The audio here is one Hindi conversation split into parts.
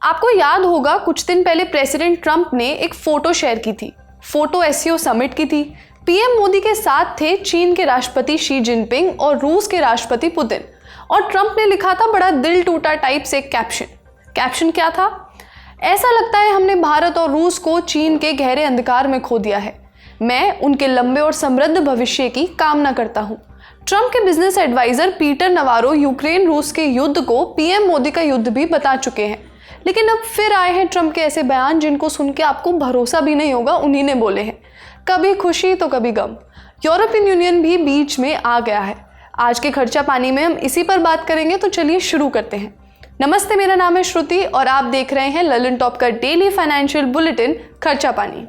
आपको याद होगा कुछ दिन पहले प्रेसिडेंट ट्रंप ने एक फोटो शेयर की थी। फोटो एससीओ समिट की थी। पीएम मोदी के साथ थे चीन के राष्ट्रपति शी जिनपिंग और रूस के राष्ट्रपति पुतिन। और ट्रंप ने लिखा था बड़ा दिल टूटा टाइप से एक कैप्शन क्या था? ऐसा लगता है हमने भारत और रूस को चीन के गहरे अंधकार में खो दिया है। मैं उनके लंबे और समृद्ध भविष्य की कामना करता हूँ। ट्रंप के business adviser Peter Navarro Ukraine रूस के युद्ध को पीएम मोदी का युद्ध भी बता चुके हैं, लेकिन अब फिर आए हैं ट्रंप के ऐसे बयान जिनको सुन के आपको भरोसा भी नहीं होगा उन्हीं ने बोले हैं। कभी खुशी तो कभी गम। यूरोपियन यूनियन भी बीच में आ गया है। आज के खर्चा पानी में हम इसी पर बात करेंगे, तो चलिए शुरू करते हैं। नमस्ते, मेरा नाम है श्रुति और आप देख रहे हैं ललन टॉप का डेली फाइनेंशियल बुलेटिन खर्चा पानी।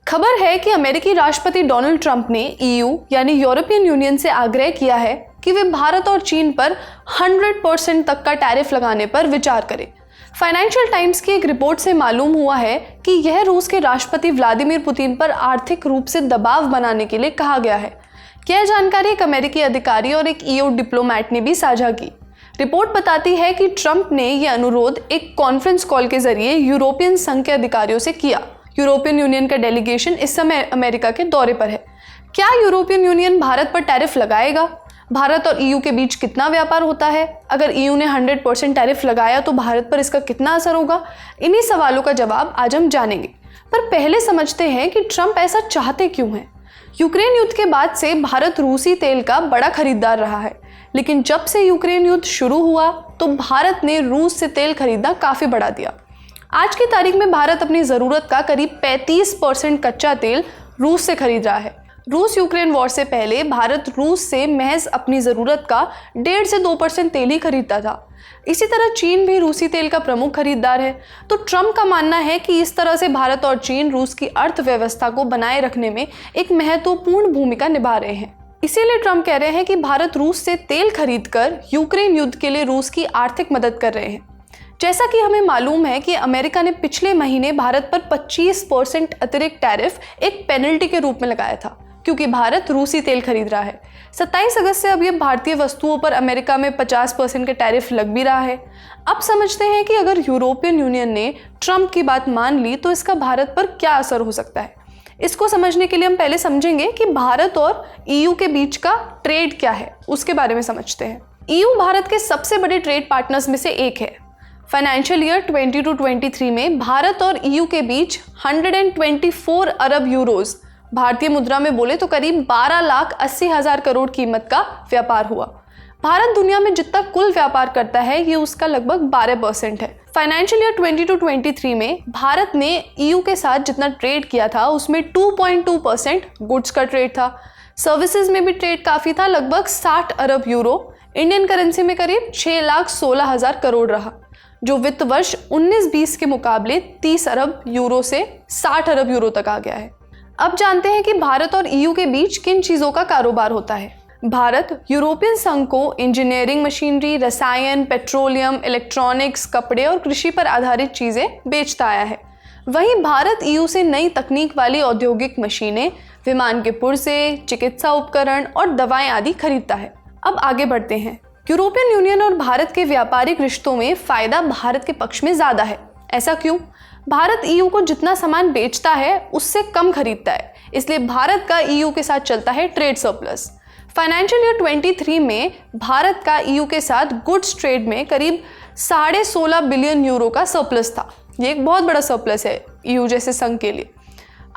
खबर है कि अमेरिकी राष्ट्रपति डोनाल्ड ट्रंप ने ईयू यानी यूरोपियन यूनियन से आग्रह किया है कि वे भारत और चीन पर 100% तक का टैरिफ लगाने पर विचार करें। फाइनेंशियल टाइम्स की एक रिपोर्ट से मालूम हुआ है कि यह रूस के राष्ट्रपति व्लादिमीर पुतिन पर आर्थिक रूप से दबाव बनाने के लिए कहा गया है। यह जानकारी एक अमेरिकी अधिकारी और एक ईयू डिप्लोमैट ने भी साझा की। रिपोर्ट बताती है कि ट्रंप ने यह अनुरोध एक कॉन्फ्रेंस कॉल के जरिए यूरोपियन संघ के अधिकारियों से किया। यूरोपियन यूनियन का डेलीगेशन इस समय अमेरिका के दौरे पर है। क्या यूरोपियन यूनियन भारत पर टैरिफ लगाएगा? भारत और ईयू के बीच कितना व्यापार होता है? अगर ईयू ने 100% टैरिफ लगाया तो भारत पर इसका कितना असर होगा? इन्हीं सवालों का जवाब आज हम जानेंगे। पर पहले समझते हैं कि ट्रंप ऐसा चाहते क्यों हैं। यूक्रेन युद्ध के बाद से भारत रूसी तेल का बड़ा खरीदार रहा है, लेकिन जब से यूक्रेन युद्ध शुरू हुआ तो भारत ने रूस से तेल खरीदना काफी बढ़ा दिया। आज की तारीख में भारत अपनी ज़रूरत का करीब 35% कच्चा तेल रूस से खरीद रहा है। रूस यूक्रेन वॉर से पहले भारत रूस से महज अपनी ज़रूरत का 1.5 से 2% तेल ही खरीदता था। इसी तरह चीन भी रूसी तेल का प्रमुख खरीदार है। तो ट्रंप का मानना है कि इस तरह से भारत और चीन रूस की अर्थव्यवस्था को बनाए रखने में एक महत्वपूर्ण भूमिका निभा रहे हैं। इसीलिए ट्रंप कह रहे हैं कि भारत रूस से तेल खरीदकर यूक्रेन युद्ध के लिए रूस की आर्थिक मदद कर रहे हैं। जैसा कि हमें मालूम है कि अमेरिका ने पिछले महीने भारत पर 25% अतिरिक्त टैरिफ एक पेनल्टी के रूप में लगाया था, क्योंकि भारत रूसी तेल खरीद रहा है। 27 अगस्त से अब ये भारतीय वस्तुओं पर अमेरिका में 50% के टैरिफ लग भी रहा है। अब समझते हैं कि अगर यूरोपियन यूनियन ने ट्रंप की बात मान ली तो इसका भारत पर क्या असर हो सकता है। इसको समझने के लिए हम पहले समझेंगे कि भारत और ईयू के बीच का ट्रेड क्या है, उसके बारे में समझते हैं। ईयू भारत के सबसे बड़े ट्रेड पार्टनर्स में से एक है। फाइनेंशियल ईयर 22-23 में भारत और ईयू के बीच 124 अरब यूरोज, भारतीय मुद्रा में बोले तो करीब 12,80,000 करोड़ कीमत का व्यापार हुआ। भारत दुनिया में जितना कुल व्यापार करता है ये उसका लगभग 12% है। फाइनेंशियल ईयर 22-23 में भारत ने ईयू के साथ जितना ट्रेड किया था उसमें 2.2% गुड्स का ट्रेड था। सर्विसेज में भी ट्रेड काफ़ी था, लगभग 60 अरब यूरो, इंडियन करेंसी में करीब 6,16,000 करोड़ रहा, जो वित्त वर्ष 19-20 के मुकाबले 30 अरब यूरो से 60 अरब यूरो तक आ गया है। अब जानते हैं कि भारत और ईयू के बीच किन चीज़ों का कारोबार होता है। भारत यूरोपियन संघ को इंजीनियरिंग मशीनरी, रसायन, पेट्रोलियम, इलेक्ट्रॉनिक्स, कपड़े और कृषि पर आधारित चीज़ें बेचता आया है। वहीं भारत ईयू से नई तकनीक वाली औद्योगिक मशीनें, विमान के पुर्जे, चिकित्सा उपकरण और दवाएं आदि खरीदता है। अब आगे बढ़ते हैं। यूरोपियन यूनियन और भारत के व्यापारिक रिश्तों में फायदा भारत के पक्ष में ज़्यादा है। ऐसा क्यों? भारत ईयू को जितना सामान बेचता है उससे कम खरीदता है, इसलिए भारत का ईयू के साथ चलता है ट्रेड सरप्लस। फाइनेंशियल ईयर 23 में भारत का ईयू के साथ गुड्स ट्रेड में करीब 16.5 बिलियन यूरो का सरप्लस था। ये एक बहुत बड़ा सरप्लस है ईयू जैसे संघ के लिए।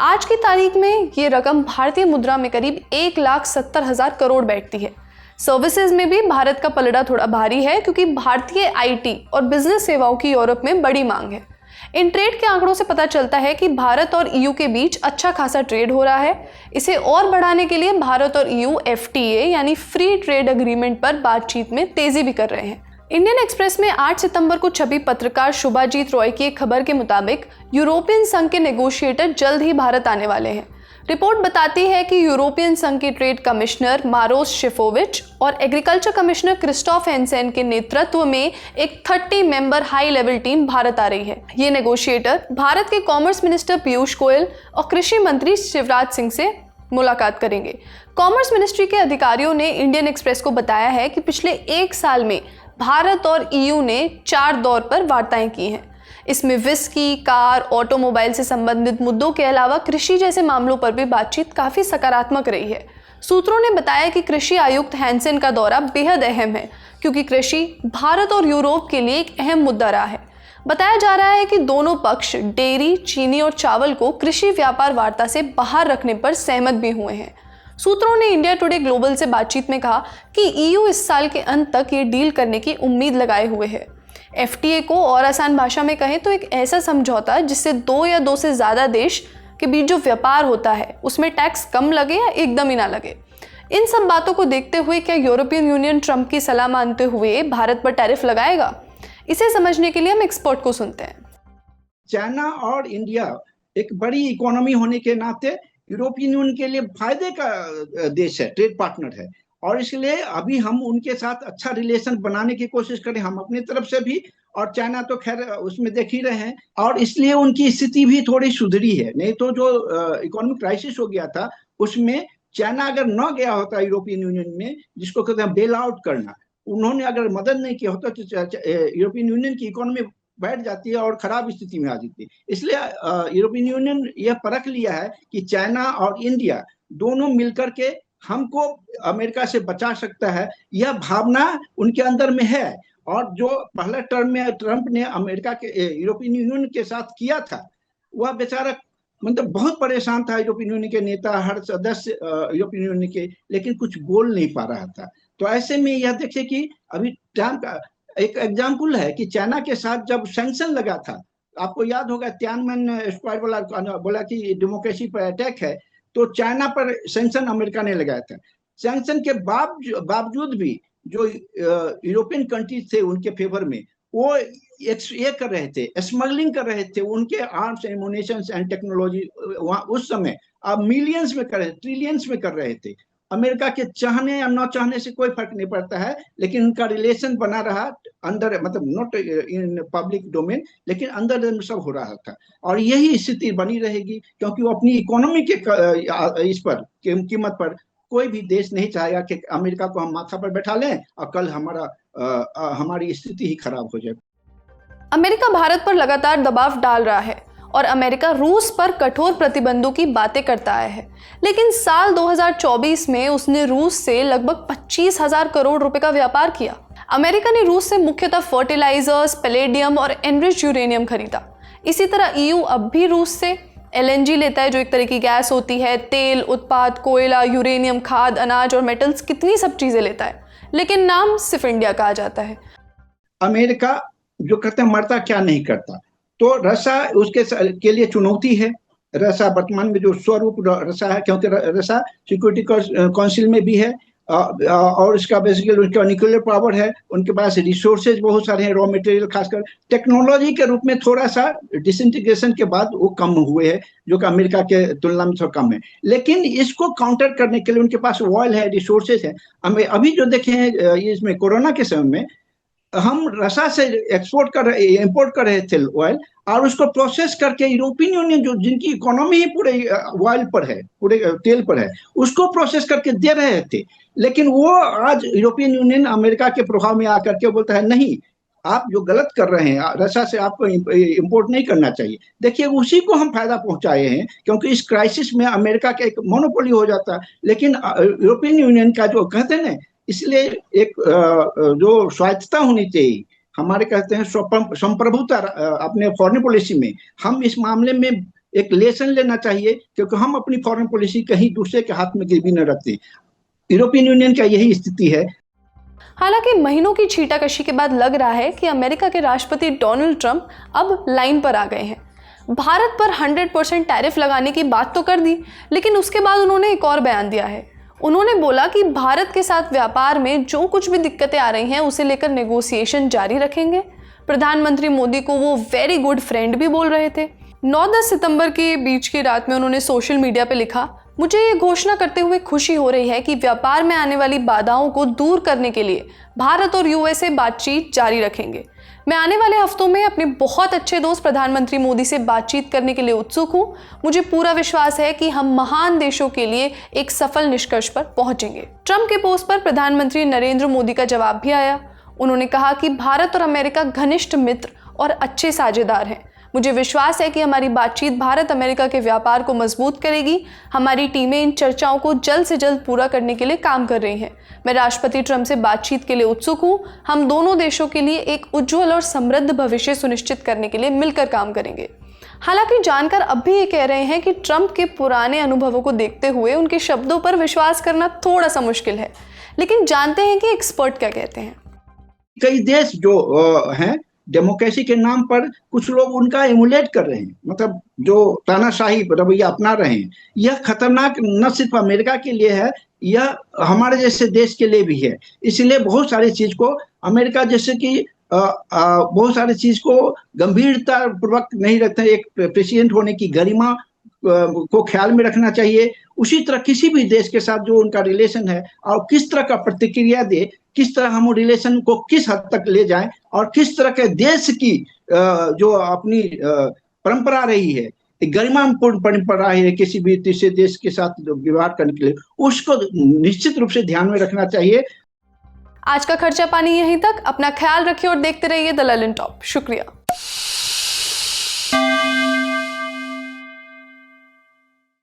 आज की तारीख में ये रकम भारतीय मुद्रा में करीब 1,70,000 करोड़ बैठती है। सर्विसेज में भी भारत का पलड़ा थोड़ा भारी है, क्योंकि भारतीय आईटी और बिजनेस सेवाओं की यूरोप में बड़ी मांग है। इन ट्रेड के आंकड़ों से पता चलता है कि भारत और ईयू के बीच अच्छा खासा ट्रेड हो रहा है। इसे और बढ़ाने के लिए भारत और ईयू एफटीए यानी फ्री ट्रेड एग्रीमेंट पर बातचीत में तेजी भी कर रहे हैं। इंडियन एक्सप्रेस में 8 सितंबर को छपी पत्रकार शुभाजीत रॉय की एक खबर के मुताबिक यूरोपियन संघ के नेगोशिएटर जल्द ही भारत आने वाले हैं। रिपोर्ट बताती है कि यूरोपियन संघ के ट्रेड कमिश्नर मारोस शेफोविच और एग्रीकल्चर कमिश्नर क्रिस्टोफ हेंसेन के नेतृत्व में एक 30 member high level team Bharat आ रही है। ये नेगोशिएटर भारत के कॉमर्स मिनिस्टर पीयूष गोयल और कृषि मंत्री शिवराज सिंह से मुलाकात करेंगे। कॉमर्स मिनिस्ट्री के अधिकारियों ने इंडियन एक्सप्रेस को बताया है कि पिछले 1 साल में भारत और ईयू ने 4 दौर पर वार्ताएं की हैं। इसमें विस्की, कार, ऑटोमोबाइल से संबंधित मुद्दों के अलावा कृषि जैसे मामलों पर भी बातचीत काफी सकारात्मक रही है। सूत्रों ने बताया कि कृषि आयुक्त हैंसन का दौरा बेहद अहम है, क्योंकि कृषि भारत और यूरोप के लिए एक अहम मुद्दा रहा है। बताया जा रहा है कि दोनों पक्ष डेयरी, चीनी और चावल को कृषि व्यापार वार्ता से बाहर रखने पर सहमत भी हुए हैं। सूत्रों ने इंडिया टुडे ग्लोबल से बातचीत में कहा कि ईयू इस साल के अंत तक ये डील करने की उम्मीद लगाए हुए है। एफटीए को और आसान भाषा में कहें तो एक ऐसा समझौता जिससे 2 या 2 से ज़्यादा देश के बीच जो व्यापार होता है उसमें टैक्स कम लगे या एकदम ही ना लगे। इन सब बातों को देखते हुए क्या यूरोपियन यूनियन ट्रंप की सलाह मानते हुए भारत पर टैरिफ लगाएगा? इसे समझने के लिए हम एक्सपर्ट को सुनते हैं। चाइना और इंडिया एक बड़ी इकोनॉमी होने के नाते यूरोपियन यूनियन के लिए फायदे का देश है, ट्रेड पार्टनर है, और इसलिए अभी हम उनके साथ अच्छा रिलेशन बनाने की कोशिश करें, हम अपनी तरफ से भी, और चाइना तो खैर उसमें देख ही रहे हैं, और इसलिए उनकी स्थिति भी थोड़ी सुधरी है। नहीं तो जो इकोनॉमिक क्राइसिस हो गया था उसमें चाइना अगर न गया होता यूरोपियन यूनियन में, जिसको कहते हैं बेल आउट करना, उन्होंने अगर मदद नहीं किया होता तो यूरोपियन यूनियन की इकोनॉमी बैठ जाती है और खराब स्थिति में आ जाती है। इसलिए यूरोपियन यूनियन यह परख लिया है कि चाइना और इंडिया दोनों मिलकर के हमको अमेरिका से बचा सकता है, यह भावना उनके अंदर में है। और जो पहले टर्म में ट्रंप ने अमेरिका के यूरोपियन यूनियन के साथ किया था, वह बेचारा मतलब बहुत परेशान था यूरोपियन यूनियन के नेता, हर सदस्य यूरोपियन यूनियन के, लेकिन कुछ बोल नहीं पा रहा था। तो ऐसे में यह देखिए कि अभी ट्रंप का एक एग्जाम्पल है कि चाइना के साथ जब सैंक्शन लगा था, आपको याद होगा तियानमेन स्क्वायर बोला कि डेमोक्रेसी पर अटैक है, तो चाइना पर सैंक्शन अमेरिका ने लगाया था। सैंक्शन के बावजूद भी जो यूरोपियन कंट्रीज थे उनके फेवर में, वो ये कर रहे थे, स्मगलिंग कर रहे थे उनके आर्म्स, एमुनेशंस एंड टेक्नोलॉजी वहाँ उस समय अब मिलियंस में कर रहे थे, ट्रिलियंस में कर रहे थे। अमेरिका के चाहने या न चाहने से कोई फर्क नहीं पड़ता है, लेकिन उनका रिलेशन बना रहा अंदर, मतलब नॉट इन पब्लिक डोमेन, लेकिन अंदर सब हो रहा था। और यही स्थिति बनी रहेगी, क्योंकि वो अपनी इकोनॉमी के इस पर कीमत पर कोई भी देश नहीं चाहेगा कि अमेरिका को हम माथा पर बैठा लें और कल हमारी स्थिति ही खराब हो जाए। अमेरिका भारत पर लगातार दबाव डाल रहा है और अमेरिका रूस पर कठोर प्रतिबंधों की बातें करता आया है, लेकिन साल 2024 में उसने रूस से लगभग 25,000 करोड़ रुपए का व्यापार किया। अमेरिका ने रूस से मुख्यतः फर्टिलाइजर्स, पैलेडियम और एनरिच्ड यूरेनियम खरीदा। इसी तरह ईयू अब भी रूस से एलएनजी लेता है, जो एक तरह की गैस होती है, तेल, उत्पाद, कोयला, यूरेनियम, खाद, अनाज और मेटल्स, कितनी सब चीजें लेता है, लेकिन नाम सिर्फ इंडिया का आ जाता है। अमेरिका जो करता है मरता क्या नहीं करता, तो रशिया उसके के लिए चुनौती है। रशिया वर्तमान में जो स्वरूप रशिया है, क्योंकि रशिया सिक्योरिटी काउंसिल में भी है, और इसका बेसिकली उनका न्यूक्लियर पावर है, उनके पास रिसोर्सेज बहुत सारे हैं, रॉ मटेरियल, खासकर टेक्नोलॉजी के रूप में थोड़ा सा डिसइंटीग्रेशन के बाद वो कम हुए हैं, जो कि अमेरिका के तुलना में थोड़ा कम है। लेकिन इसको काउंटर करने के लिए उनके पास ऑयल है, रिसोर्सेज है। हमें अभी जो देखे हैं इसमें कोरोना के समय में हम रशिया से इंपोर्ट कर रहे थे ऑयल, और उसको प्रोसेस करके यूरोपियन यूनियन जो जिनकी इकोनॉमी ही पूरे ऑयल पर है, पूरे तेल पर है, उसको प्रोसेस करके दे रहे थे। लेकिन वो आज यूरोपियन यूनियन अमेरिका के प्रभाव में आकर के बोलता है नहीं, आप जो गलत कर रहे हैं, रशिया से आपको इंपोर्ट नहीं करना चाहिए। देखिए उसी को हम फायदा पहुंचाए हैं, क्योंकि इस क्राइसिस में अमेरिका का एक मोनोपोली हो जाता है, लेकिन यूरोपियन यूनियन का जो कहते हैं ना, इसलिए एक जो स्वायत्तता होनी चाहिए, हमारे कहते हैं संप्रभुता अपने फॉरेन पॉलिसी में, हम इस मामले में एक लेसन लेना चाहिए, क्योंकि हम अपनी फॉरेन पॉलिसी कहीं दूसरे के हाथ में गिरवी न रखते। यूरोपियन यूनियन का यही स्थिति है। हालांकि महीनों की छींटाकशी के बाद लग रहा है कि अमेरिका के राष्ट्रपति डोनाल्ड ट्रंप अब लाइन पर आ गए हैं। भारत पर 100% टैरिफ लगाने की बात तो कर दी, लेकिन उसके बाद उन्होंने एक और बयान दिया है। उन्होंने बोला कि भारत के साथ व्यापार में जो कुछ भी दिक्कतें आ रही हैं उसे लेकर नेगोशिएशन जारी रखेंगे। प्रधानमंत्री मोदी को वो वेरी गुड फ्रेंड भी बोल रहे थे। 9-10 सितंबर के बीच की रात में उन्होंने सोशल मीडिया पे लिखा, मुझे ये घोषणा करते हुए खुशी हो रही है कि व्यापार में आने वाली बाधाओं को दूर करने के लिए भारत और यूएसए बातचीत जारी रखेंगे। मैं आने वाले हफ्तों में अपने बहुत अच्छे दोस्त प्रधानमंत्री मोदी से बातचीत करने के लिए उत्सुक हूं। मुझे पूरा विश्वास है कि हम महान देशों के लिए एक सफल निष्कर्ष पर पहुंचेंगे। ट्रंप के पोस्ट पर प्रधानमंत्री नरेंद्र मोदी का जवाब भी आया। उन्होंने कहा कि भारत और अमेरिका घनिष्ठ मित्र और अच्छे साझेदार हैं। मुझे विश्वास है कि हमारी बातचीत भारत अमेरिका के व्यापार को मजबूत करेगी। हमारी टीमें इन चर्चाओं को जल्द से जल्द पूरा करने के लिए काम कर रही हैं। मैं राष्ट्रपति ट्रंप से बातचीत के लिए उत्सुक हूं। हम दोनों देशों के लिए एक उज्जवल और समृद्ध भविष्य सुनिश्चित करने के लिए मिलकर काम करेंगे। हालांकि जानकार अब भी ये कह रहे हैं कि ट्रंप के पुराने अनुभवों को देखते हुए उनके शब्दों पर विश्वास करना थोड़ा सा मुश्किल है, लेकिन जानते हैं कि एक्सपर्ट क्या कहते हैं। कई देश जो हैं डेमोक्रेसी के नाम पर कुछ लोग उनका एमुलेट कर रहे हैं, मतलब जो तानाशाही रवैया अपना रहे हैं। यह खतरनाक न सिर्फ अमेरिका के लिए है, यह हमारे जैसे देश के लिए भी है। इसलिए बहुत सारी चीज को अमेरिका जैसे कि बहुत सारी चीज को गंभीरता पूर्वक नहीं रखते। एक प्रेसिडेंट होने की गरिमा को ख्याल में रखना चाहिए। उसी तरह किसी भी देश के साथ जो उनका रिलेशन है और किस तरह का प्रतिक्रिया दे, किस तरह हम रिलेशन को किस हद तक ले जाएं और किस तरह के देश की जो अपनी परंपरा रही है, गरिमापूर्ण परंपरा है किसी भी तीसरे देश के साथ व्यवहार करने के लिए, उसको निश्चित रूप से ध्यान में रखना चाहिए। आज का खर्चा पानी यहीं तक। अपना ख्याल रखिए और देखते रहिए द ललन टॉप। शुक्रिया।